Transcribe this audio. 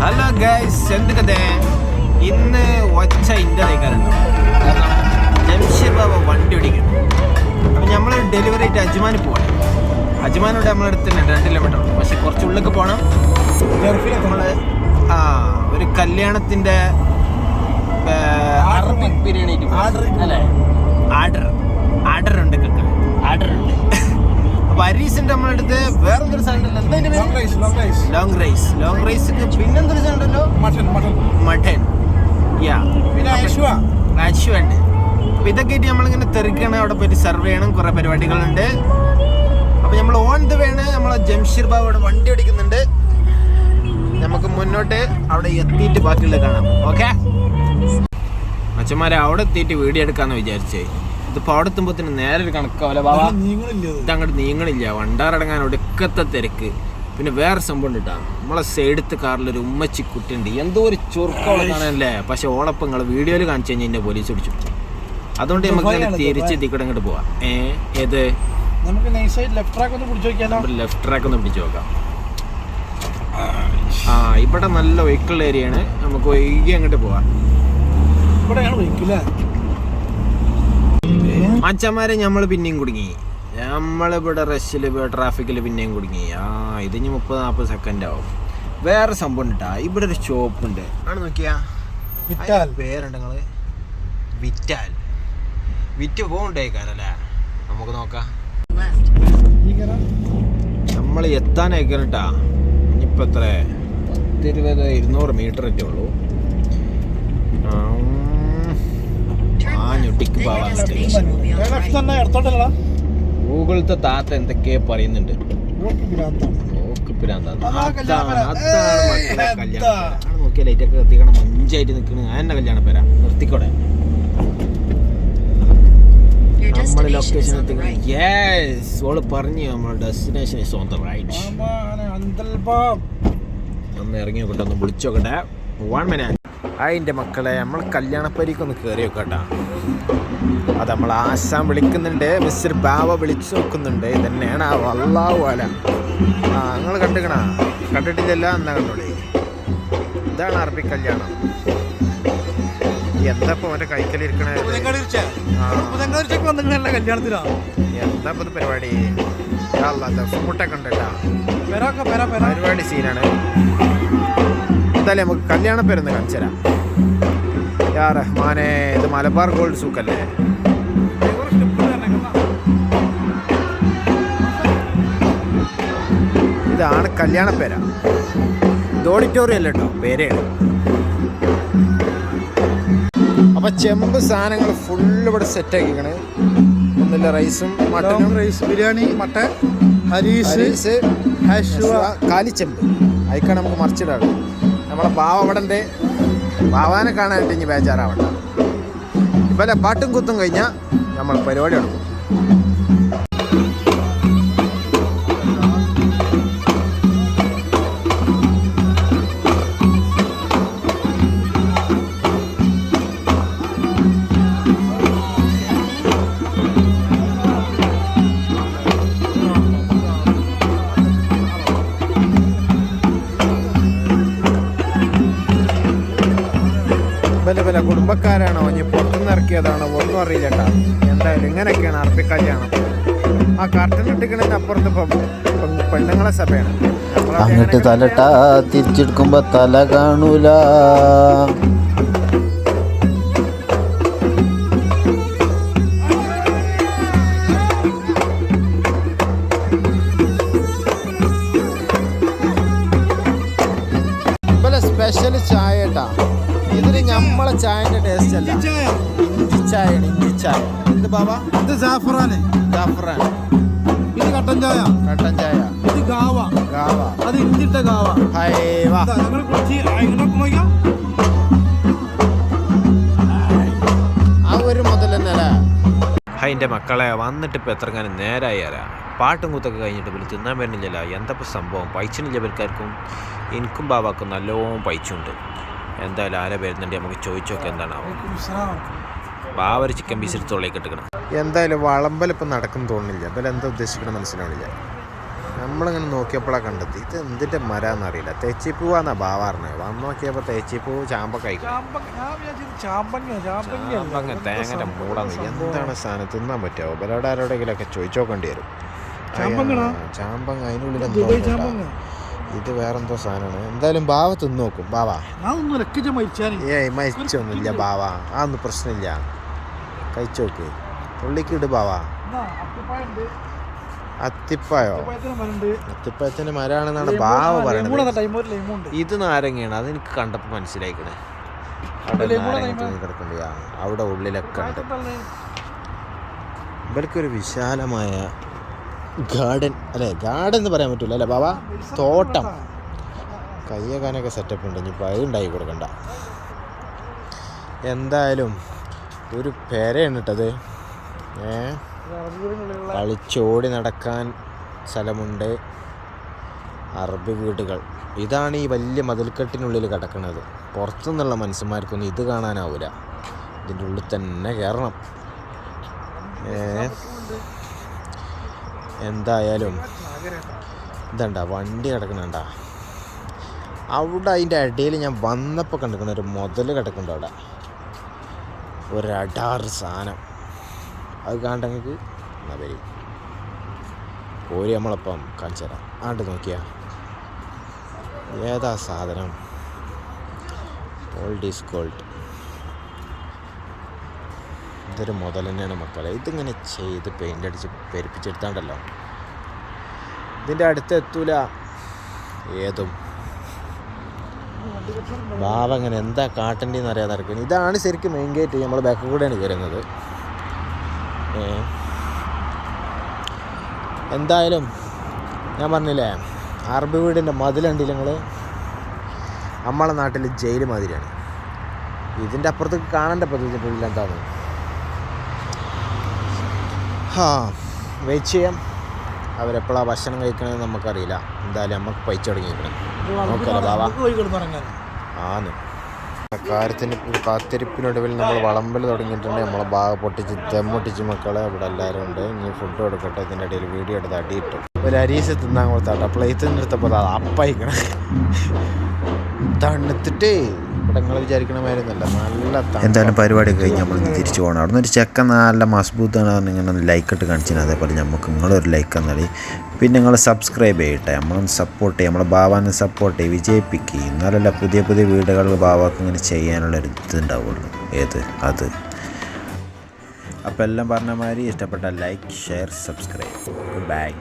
Hello guys, എന്ത് കഥ? ഇന്ന് ഒച്ച ഇൻ്റെ തയ്ക്കാറുണ്ടോ? കാരണം ജംഷീർ ബാബ വണ്ടി ഓടിക്കണം. അപ്പം നമ്മൾ ഡെലിവറി ആയിട്ട് അജ്മാനിൽ പോകണം. അജ്മാനോട് നമ്മളടുത്ത് തന്നെ 2 കിലോമീറ്റർ, പക്ഷെ കുറച്ച് ഉള്ളിലേക്ക് പോകണം. നമ്മൾ ഒരു കല്യാണത്തിൻ്റെ ബിരിയാണി ആർഡർ ഉണ്ട്. അപ്പൊ അരീസിന്റെ നമ്മളടുത്ത് വേറെന്തൊരു സാധനം ലോങ് റൈസ് പിന്നെന്തൊരു സാധനം ഉണ്ടല്ലോ, മട്ടൻ ഉണ്ട്. അപ്പൊ ഇതൊക്കെ ആയിട്ട് നമ്മളിങ്ങനെ തെറിക്കണം. അവിടെ പോയിട്ട് സെർവ് ചെയ്യണം. കുറെ പരിപാടികളുണ്ട്. അപ്പൊ നമ്മൾ ഓൺ ദ വേണ്. നമ്മളെ ജംഷീർ ബാബു അവിടെ വണ്ടി ഓടിക്കുന്നുണ്ട്. നമുക്ക് മുന്നോട്ട് അവിടെ എത്തിയിട്ട് ബാക്കിയുള്ള കാണാം. ഓക്കെ അച്ഛന്മാരെ, അവിടെ എത്തിയിട്ട് വീഡിയോ എടുക്കാന്ന് വിചാരിച്ചേ. ഇതിപ്പോ അവിടെ എത്തുമ്പോഴത്തേന് നേരെ ഒരു കണക്കാവല്ലേ ബാബാ, ഇതങ്ങോട്ട് നീങ്ങണില്ല. വണ്ടാറടങ്ങാൻ ഒടുക്കത്തെ തിരക്ക്. പിന്നെ വേറെ സംഭവം ഉണ്ടാ, നമ്മളെ സൈഡത്തെ കാറിലൊരു ഉമ്മച്ചി കുട്ടിയുണ്ട്. എന്തോ ഒരു ചുരുക്കവളെ കാണാനല്ലേ, പക്ഷെ ഓളപ്പം നിങ്ങൾ വീഡിയോയിൽ കാണിച്ചു കഴിഞ്ഞാൽ എന്നെ പോലീസ് പിടിച്ചു. അതുകൊണ്ട് നമുക്ക് തിരിച്ച് എത്തിക്കൂടെ അങ്ങോട്ട് പോവാം. ഏത് ലെഫ്റ്റ് ട്രാക്ക് ഒന്ന് പിടിച്ചു നോക്കാം. ഇവിടെ നല്ല വെഹിക്കിൾ ഏരിയയാണ്. നമുക്ക് വൈകി അങ്ങോട്ട് പോവാം. അച്ഛന്മാരെ നമ്മൾ പിന്നെയും കുടുങ്ങി. നമ്മളിവിടെ റഷിൽ ട്രാഫിക്കിൽ പിന്നെയും കുടുങ്ങി. ഇതിന് 30-40 സെക്കൻഡ് ആവും. വേറെ സംഭവം ഉണ്ടാ, ഇവിടെ ഒരു ഷോപ്പ് ഉണ്ട്. ആണ് നോക്കിയാ, പേരുണ്ട് നിങ്ങള് വിറ്റ് പോകണ്ടേക്കാരല്ലേ. നമുക്ക് നോക്കാം. നമ്മൾ എത്താനയക്കണട്ടാ. ഇനിയിപ്പോൾ എത്ര 10-20-200 മീറ്റർ ഒറ്റേ ഉള്ളൂ. ഗൂഗിളത്തെ താത്ത എന്തൊക്കെയോ പറയുന്നുണ്ട്. നോക്കിയാ ലൈറ്റൊക്കെ കത്തിക്കണം. മഞ്ചായിട്ട് നിൽക്കണ എന്നെ കല്യാണ പേരാ. നിർത്തിക്കോടെ നമ്മള് ലൊക്കേഷൻ എത്തിക്കണം. യെസ്, ഓള് പറഞ്ഞു നമ്മുടെ destination is on the right. ഒന്ന് ഇറങ്ങി നോക്കട്ടെ, ഒന്ന് വിളിച്ചു നോക്കട്ടെ. 1 minute. അതിൻ്റെ മക്കളെ, നമ്മൾ കല്യാണപ്പരിക്കൊന്ന് കയറി നോക്കട്ടാ. അത് നമ്മൾ ആശാൻ വിളിക്കുന്നുണ്ട്, മിസ്റ്റർ ബാബ വിളിച്ചു നോക്കുന്നുണ്ട്. ഇതന്നെയാണ് ആ വല്ലാഹു അല. നിങ്ങൾ കണ്ടിട്ടില്ലല്ലോ? എന്നാ കണ്ടോളി. ഇതാണ് അറബി കല്യാണം. എന്താ മറ്റേ കൈക്കലിരിക്കണേ? എന്താ പരിപാടി? മുട്ടൊക്കെ ഉണ്ടല്ലോ. പരിപാടി സീനാണ്. എന്തായാലും നമുക്ക് കല്യാണ പേരൊന്ന് കാണിച്ചു തരാം. യാ റഹ്മാനെ, ഇത് മലബാർ ഗോൾഡ് സൂക്കല്ലേ? ഇതാണ് കല്യാണ പേര. ഇത് ഓഡിറ്റോറിയം അല്ല കേട്ടോ, പേരാണ്. അപ്പൊ ചെമ്പ് സാധനങ്ങൾ ഫുള്ള് ഇവിടെ സെറ്റ് ആക്കിക്കണ്. ഒന്നില്ല റൈസും മട്ടനും, റൈസ് ബിരിയാണി, മട്ടൻ, ഹരീസ്, കാലിച്ചെമ്പ്. അതിക്കാണ് നമുക്ക് മറിച്ചിടാണ്. നമ്മളെ ബാവ അവിടെ ഉണ്ട്. ബാവാനെ കാണാനായിട്ട് ഇനി ബേജാറാവണ്ട. ഇപ്പല്ലേ പാട്ടും കുത്തും കഴിഞ്ഞാൽ നമ്മൾ പരിപാടി എടുക്കും. പല കുടുംബക്കാരാണോ ഇനി പുറത്തുനിന്ന് ഇറക്കിയതാണോ ഒന്നും അറിയില്ല കേട്ടോ. എന്തായാലും ഇങ്ങനെയൊക്കെയാണ് അറബി കല്യാണം. ആ കർട്ടൻ ഇട്ടിക്കണതിന് അപ്പുറത്ത് പെണ്ണുങ്ങളെ സഭയാണ്. അങ്ങോട്ട് തലട്ടാ തിരിച്ചെടുക്കുമ്പോ തല കാണൂല. സ്പെഷ്യൽ ചായ കേട്ടാ. ഇതിന് നമ്മളെ ചായന്റെ ടേസ്റ്റ് അല്ല, ഇഞ്ചി ചായയാണ്. ഇഞ്ചി ചായ. എന്ത് ബാബാ? ഇത് സാഫ്രാൻ. ഇത് കട്ടൻ ചായ. ഇത് ഗാവ. അത് ഇഞ്ചിട്ട ഗാവ. ആ ഒരു മുതൽ തന്നെ അല്ലേ? അതിൻ്റെ മക്കളെ വന്നിട്ട് ഇപ്പം എത്രങ്ങാനും നേരായാലാ. പാട്ടും കൂത്തൊക്കെ കഴിഞ്ഞിട്ട് പിന്നെ തിന്നാൻ വരുന്നില്ലല്ലോ. എന്തപ്പോൾ സംഭവം? പൈച്ചിനില്ല പേർക്കാർക്കും. എനിക്കും ബാബാക്കും നല്ലോണം പൈച്ചുണ്ട്. എന്തായാലും ആരെ വരുന്നുണ്ട്, നമുക്ക് ചോദിച്ചോക്കെ എന്താണാവും. ബാബ ഒരു ചിക്കൻ പീസ് എടുത്ത് തൊള്ളിലേക്ക് ഇട്ടിക്കണം. എന്തായാലും വളമ്പലിപ്പം നടക്കും തോന്നുന്നില്ല. എന്തായാലും എന്താ ഉദ്ദേശിക്കണം മനസ്സിലാവില്ല. നമ്മളിങ്ങനെ നോക്കിയപ്പോഴാണ് കണ്ടത് ഇത് എന്തിൻ്റെ മരാന്നറിയില്ല. തെച്ചിപ്പൂവാന്നാ ബാവ പറഞ്ഞത്. വന്ന് നോക്കിയപ്പോൾ തെച്ചിപ്പൂ ചാമ്പക്കായി. ചാമ്പങ്ങ തേങ്ങൻ്റെ മൂടാന്ന്. എന്താണ് സാധനം തിന്നാൻ പറ്റുമോ? ഇവരോട് ആരോടെങ്കിലൊക്കെ ചോദിച്ചോക്കേണ്ടി വരും. ചാമ്പങ്ങ അതിനുള്ളിൽ എന്തോ ഇത് വേറെന്തോ സാധനമാണ്. എന്തായാലും ബാവ തിന്നു നോക്കും. ബാവ മരിച്ചൊന്നുമില്ല ബാവ, അതൊന്നും പ്രശ്നമില്ല. കഴിച്ചു നോക്ക്. പുള്ളിക്ക് ഇട് ബാവ. അത്തിപ്പായോ? അത്തിപ്പഴത്തിന്റെ മരമാണെന്നാണ് ബാവ പറയുന്നത്. ഇത് നാരങ്ങയാണ്. അതെനിക്ക് കണ്ടപ്പോൾ മനസ്സിലായിക്കണേ. അവിടെ കിടക്കണ്ട അവിടെ ഉള്ളിലൊക്കെ ഉണ്ട്. ഇവർക്കൊരു വിശാലമായ ഗാർഡൻ അല്ലേ? ഗാർഡൻ എന്ന് പറയാൻ പറ്റില്ല അല്ലേ ബാബ? തോട്ടം കയ്യക്കാനൊക്കെ സെറ്റപ്പ് ഉണ്ട്. ഇനിയിപ്പോൾ അത് ഉണ്ടാക്കി കൊടുക്കണ്ട. എന്തായാലും ഒരു പെരയാണ് ഇട്ടത്. കളിച്ചോടി നടക്കാൻ സ്ഥലമുണ്ട്. അറബി വീടുകൾ. ഇതാണ് ഈ വലിയ മതിൽക്കെട്ടിനുള്ളിൽ കിടക്കുന്നത്. പുറത്തുനിന്നുള്ള മനുഷ്യന്മാർക്കൊന്നും ഇത് കാണാനാവില്ല. ഇതിൻ്റെ ഉള്ളിൽ തന്നെ കയറണം. എന്തായാലും ഇതണ്ട വണ്ടി കിടക്കണണ്ട അവിടെ. അതിൻ്റെ ഇടയിൽ ഞാൻ വന്നപ്പോൾ കണ്ടിരിക്കുന്ന ഒരു മുതൽ കിടക്കുന്നുണ്ട് അവിടെ. ഒരടാറ് സാധനം അത് കാണണ്ടെങ്കിൽ എന്നാ വരി കോരി നമ്മളപ്പം കാണിച്ചു തരാം. ആണ്ട് നോക്കിയാ ഏതാ സാധനം? Old is gold. ഇതൊരു മുതൽ തന്നെയാണ് മക്കളെ. ഇതിങ്ങനെ ചെയ്ത് പെയിൻ്റ് അടിച്ച് പെരുപ്പിച്ചെടുത്താണ്ടല്ലോ ഇതിൻ്റെ അടുത്ത് എത്തൂല ഏതും. ബാവ അങ്ങനെ എന്താ കാട്ടേണ്ടതെന്ന് അറിയാതെ നടക്കുന്നത്. ഇതാണ് ശരിക്കും മെയിൻ ഗേറ്റ്. നമ്മൾ ബാക്ക് കൂടെയാണ് കയറുന്നത്. എന്തായാലും ഞാൻ പറഞ്ഞില്ലേ അറബി വീടിൻ്റെ മതിലുണ്ടില്ല നിങ്ങൾ? നമ്മളെ നാട്ടിൽ ജയിൽ മാതിരിയാണ്. ഇതിൻ്റെ അപ്പുറത്തേക്ക് കാണേണ്ട പദ്ധതി എന്താണ്? വെയിറ്റ് ചെയ്യാം. അവരെപ്പോഴാണ് ഭക്ഷണം കഴിക്കണമെന്ന് നമുക്കറിയില്ല. എന്തായാലും നമുക്ക് പൈച്ച തുടങ്ങിയിരിക്കണം. നോക്കല്ലേ ബാബാ? ആന്ന് കാര്യത്തിന് കാത്തിരിപ്പിനൊടുവിൽ നമ്മൾ വളമ്പൽ തുടങ്ങിയിട്ടുണ്ട്. നമ്മളെ ബാഗ് പൊട്ടിച്ച് തെമ്മൊട്ടിച്ച് മക്കളെ ഇവിടെ എല്ലാവരും ഉണ്ട്. ഇനി ഫുഡ് കൊടുക്കട്ടെ. ഇതിൻ്റെ ഇടയിൽ വീഡിയോ എടുത്ത് അടിയിട്ടു. ഒരു അരീസ് തിന്നാൻ കൊടുത്താട്ടോ. പ്ലേറ്റ് എടുത്തപ്പോൾ അത് അപ്പയിക്കണം. തണുത്തിട്ട് ഇവിടെ നിങ്ങൾ വിചാരിക്കണ മാതിരിയൊന്നുമല്ല. നല്ല എന്തായാലും പരിപാടി കഴിഞ്ഞ് നമ്മളിന്ന് തിരിച്ചു പോകണം. അവിടെ നിന്ന് ഒരു ചെക്കൻ നല്ല മസ്ബൂത്താണ് ഇങ്ങനെ ലൈക്ക് ഇട്ട് കാണിച്ചത്. അതേപോലെ നമുക്ക് നിങ്ങളൊരു ലൈക്ക് എന്നാല് പിന്നെ നിങ്ങൾ സബ്സ്ക്രൈബ് ചെയ്യട്ടെ. നമ്മളൊന്ന് സപ്പോർട്ട് ചെയ്യും. നമ്മളെ ബാവാനെ സപ്പോർട്ട് ചെയ്യും, വിജയിപ്പിക്കുക. എന്നാലല്ല പുതിയ പുതിയ വീടുകൾ ബാവാക്ക് ഇങ്ങനെ ചെയ്യാനുള്ളൊരു ഇതുണ്ടാവുള്ളൂ. അത് അപ്പോൾ എല്ലാം പറഞ്ഞ മാതിരി ഇഷ്ടപ്പെട്ട like, share, subscribe. Good bye.